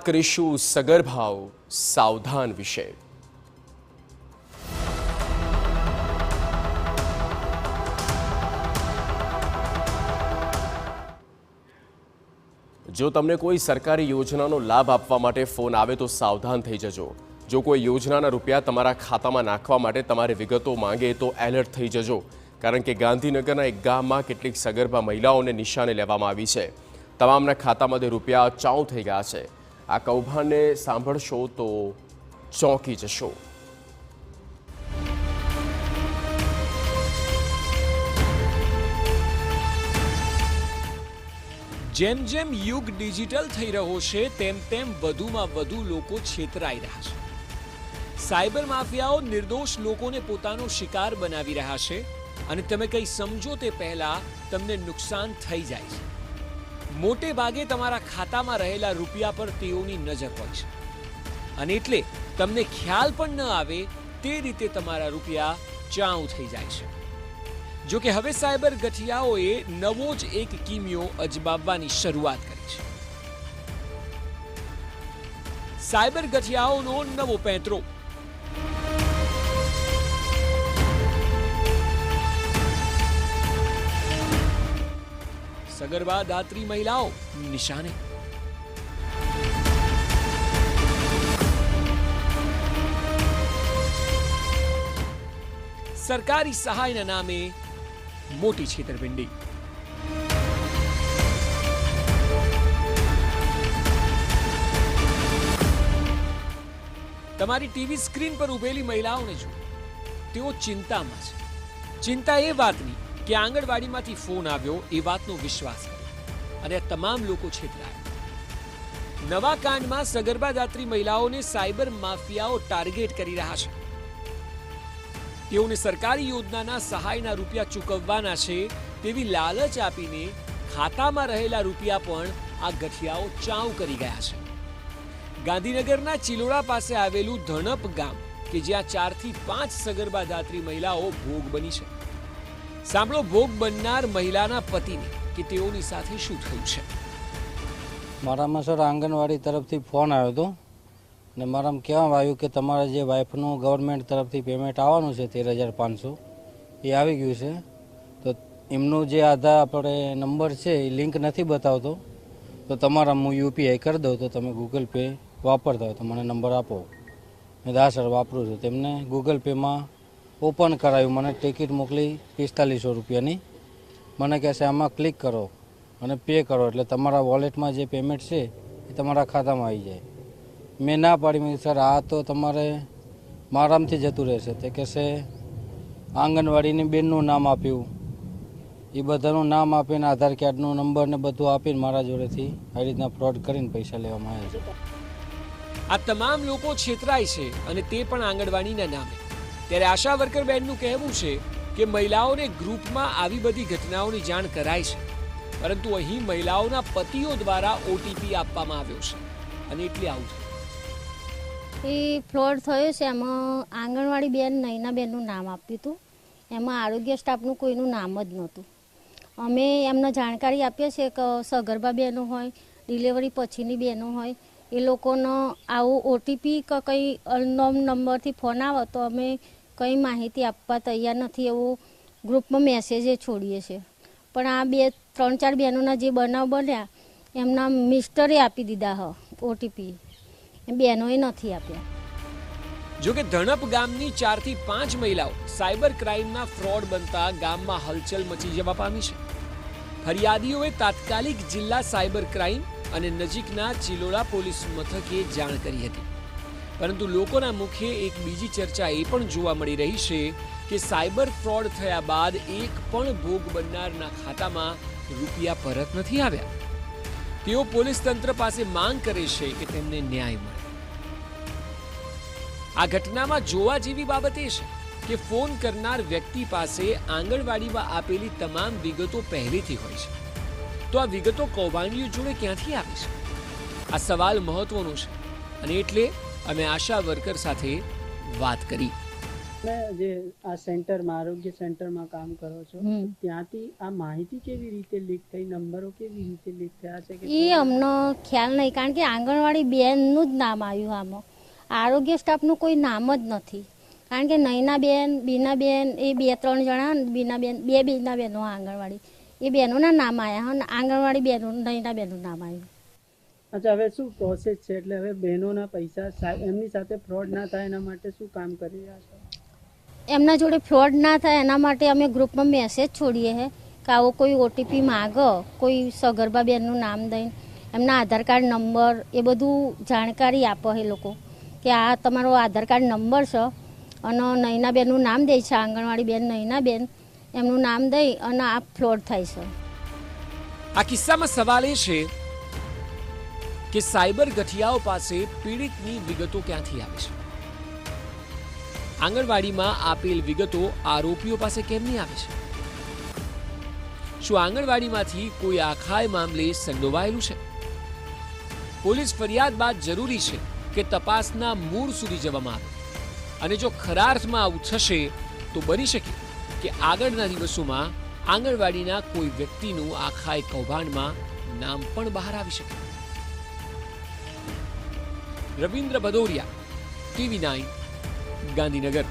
કરીશું સગર્ભાઓ સાવધાન વિશે। જો તમને કોઈ સરકારી યોજનાનો લાભ આપવા માટે ફોન આવે તો સાવધાન થઈ જજો। જો કોઈ યોજનાના રૂપિયા તમારા ખાતામાં નાખવા માટે તમારી વિગતો માંગે તો એલર્ટ થઈ જજો, કારણ કે ગાંધીનગરના એક ગામમાં કેટલીક સગર્ભા મહિલાઓને નિશાને લેવામાં આવી છે। તમામના ખાતામાંથી રૂપિયા ચાઉ થઈ ગયા છે। આ કૌભાંડને સાંભળશો તો ચોંકી જશો। જેમ જેમ યુગ ડિજિટલ થઈ રહ્યો છે તેમ તેમ વધુમાં વધુ લોકો છેતરાઈ રહ્યા છે। સાયબર માફિયાઓ નિર્દોષ લોકોને પોતાનો શિકાર બનાવી રહ્યા છે અને તમે કંઈ સમજો તે પહેલા તમને નુકસાન થઈ જાય છે। મોટે ભાગે તમારા ખાતામાં રહેલા રૂપિયા પર તેઓની નજર હોય છે અને એટલે તમને ખ્યાલ પણ ન આવે તે રીતે તમારા રૂપિયા ચાઉ થઈ જાય છે। જો કે હવે સાયબર ગઠિયાઓએ નવો જ એક કિમિયો અજમાવવાની શરૂઆત કરી છે। સાયબર ગઠિયાઓનો નવો પેંતરો। સગર્ભા દાત્રી મહિલાઓ નિશાને। સરકારી સહાયના નામે મોટી છેતરપિંડી। તમારી ટીવી સ્ક્રીન પર ઉભેલી મહિલાઓને જુઓ, તેઓ ચિંતામાં છે। ચિંતા એ વાતની કે આંગણવાડીમાંથી ફોન આવ્યો એ વાતનો વિશ્વાસ કર્યો અને આ તમામ લોકો છેતરાયા। નવા કાંડમાં સગર્ભા દાત્રી મહિલાઓને સાયબર માફિયાઓ ટાર્ગેટ કરી રહ્યા છે। તેઓને સરકારી યોજનાના સહાયના રૂપિયા ચૂકવવાના છે તેવી લાલચ આપીને ખાતામાં રહેલા રૂપિયા પણ આ ગઠિયાઓ ચાઉ કરી ગયા છે। ગાંધીનગરના ચિલોડા પાસે આવેલું ધણપ ગામ કે જ્યાં 4 થી 5 સગર્ભા દાત્રી મહિલાઓ ભોગ બની છે। સાંભળો ભોગ બનનાર મહિલાના પતિને કે તેઓની સાથે શું થયું છે। મારામાં સર આંગણવાડી તરફથી ફોન આવ્યો હતો ને મારામાં કહેવામાં આવ્યું કે તમારા જે વાઇફનું ગવર્મેન્ટ તરફથી પેમેન્ટ આવવાનું છે 13,500 એ આવી ગયું છે, તો એમનું જે આધાર આપણે નંબર છે એ લિંક નથી બતાવતો, તો તમારા હું યુપીઆઈ કરી દઉં તો તમે ગૂગલ પે વાપરતા હોય તો મને નંબર આપો। મેં હા સર વાપરું છું। તેમને ગૂગલ પેમાં ઓપન કરાવ્યું, મને ટિકિટ મોકલી 4500 રૂપિયાની। મને કહે છે આમાં ક્લિક કરો અને પે કરો એટલે તમારા વોલેટમાં જે પેમેન્ટ છે એ તમારા ખાતામાં આવી જાય। મેં ના પાડી, મેં સર આ તો તમારે મારામથી જતું રહેશે। તે કહેશે આંગણવાડીની બેનનું નામ આપ્યું, એ બધાનું નામ આપીને આધાર કાર્ડનો નંબર ને બધું આપીને મારા જોડેથી આવી રીતના ફ્રોડ કરીને પૈસા લેવામાં આવે છે। આ તમામ લોકો છેતરાય છે અને તે પણ આંગણવાડીના નામે। ત્યારે આશા વર્કર બેનનું કહેવું છે કે મહિલાઓને ગ્રુપમાં આવી બધી ઘટનાઓની જાણ કરાય છે, પરંતુ અહીં મહિલાઓના પતિઓ દ્વારા ઓટીપી આપવામાં આવ્યો છે અને એટલે આવું થયું। એ ફ્રોડ થયો છે। એમાં આંગણવાડી બેન નૈના બેનનું નામ આપ્યું હતું, એમાં આરોગ્ય સ્ટાફનું કોઈનું નામ જ નહોતું। અમે એમને જાણકારી આપીએ છીએ કે સગર્ભા બહેનો હોય, ડિલિવરી પછીની બહેનો હોય, એ લોકોનો આવું ઓટીપી કે કંઈ અનનોન નંબરથી ફોન આવે તો અમે કંઈ માહિતી આપવા તૈયાર નથી એવું ગ્રુપમાં મેસેજ છોડીએ છીએ। પણ આ 3-4 બહેનોના જે બનાવ બન્યા એમના મિસ્ટરે આપી દીધા ઓટીપી, બહેનોએ નથી આપ્યા। જોકે ધણપ ગામની 4 થી 5 મહિલાઓ સાયબર ક્રાઇમના ફ્રોડ બનતા ગામમાં હલચલ મચી જવા પામી છે। ફરિયાદીઓએ તાત્કાલિક જિલ્લા સાયબર ક્રાઇમ અને નજીકના ચિલોડા પોલીસ મથકે જાણ કરી હતી, પરંતુ લોકોના મુખે એક બીજી ચર્ચા એ પણ જોવા મળી રહી છે કે સાયબર ફ્રોડ થયા બાદ એક પણ ભોગ બનનારના ખાતામાં રૂપિયા પરત નથી આવ્યા। તેઓ પોલીસ તંત્ર પાસે માંગ કરે છે કે તેમને ન્યાય મળે। આ ઘટનામાં જોવા જેવી બાબત એ છે કે ફોન કરનાર વ્યક્તિ પાસે આંગણવાડીમાં આપેલી તમામ વિગતો પહેલેથી હોય છે, તો આ વિગતો કૌભાંડીઓ જોડે ક્યાંથી આવે છે? આ સવાલ મહત્વનો છે અને એટલે અમે આશા વર્કર સાથે વાત કરી। મેં જે આ સેન્ટરમાં આરોગ્ય સેન્ટરમાં કામ કરો છો ત્યાંથી આ માહિતી કેવી રીતે લીક થઈ, નંબરો કેવી રીતે લીક થયા છે કે એ અમને ખ્યાલ નહીં, કારણ કે આંગણવાડી બેનનું જ નામ આવ્યું આમાં. આરોગ્ય સ્ટાફનું કોઈ નામ જ નથી, કારણ કે નૈનાબેન, બીનાબેન એ 2-3 જણા, બીનાબેન, 2 બીનાબેનો આંગણવાડી, એ બહેનોના નામ આવ્યા અને આંગણવાડી બહેનો નૈનાબેનનું નામ આવ્યું. અચ્છા, હવે શું પ્રોસેસ છે? એટલે હવે બહેનોના પૈસા એમની સાથે ફ્રોડ ના થાય એના માટે શું કામ કરી રહ્યા છો? એમના જોડે ફ્રોડ ના થાય એના માટે અમે ગ્રુપમાં મેસેજ છોડીએ છે કે આવો કોઈ ઓટીપી માગો, કોઈ સગર્ભા બેનનું નામ દઈને એમના આધાર કાર્ડ નંબર એ બધું જાણકારી આપો એ લોકો કે આ તમારો આધાર કાર્ડ નંબર છે અને નૈનાબેનનું નામ દે છે, આંગણવાડી બેન નૈનાબેન એમનું નામ દઈ અને આ ફ્રોડ થાય છે. આ કિસ્સામાં સવાલ એ છે કે સાયબર ગઠિયાઓ પાસે પીડિતની વિગતો ક્યાંથી આવે છે? આંગણવાડીમાં આપેલ વિગતો આરોપીઓ પાસે કેમ નહીં આવે છે? શું આંગણવાડીમાંથી કોઈ આખાય મામલે સંડોવાયેલું છે? પોલીસ ફરિયાદ બાદ જરૂરી છે કે તપાસના મૂળ સુધી જવામાં આવે, અને જો ખરા અર્થમાં આવું થશે તો બની શકે કે આગળના દિવસોમાં આંગણવાડીના કોઈ વ્યક્તિનું આખાય કૌભાંડમાં નામ પણ બહાર આવી શકે. રવિન્દ્ર ભદૌરિયા, TV9, ગાંધીનગર.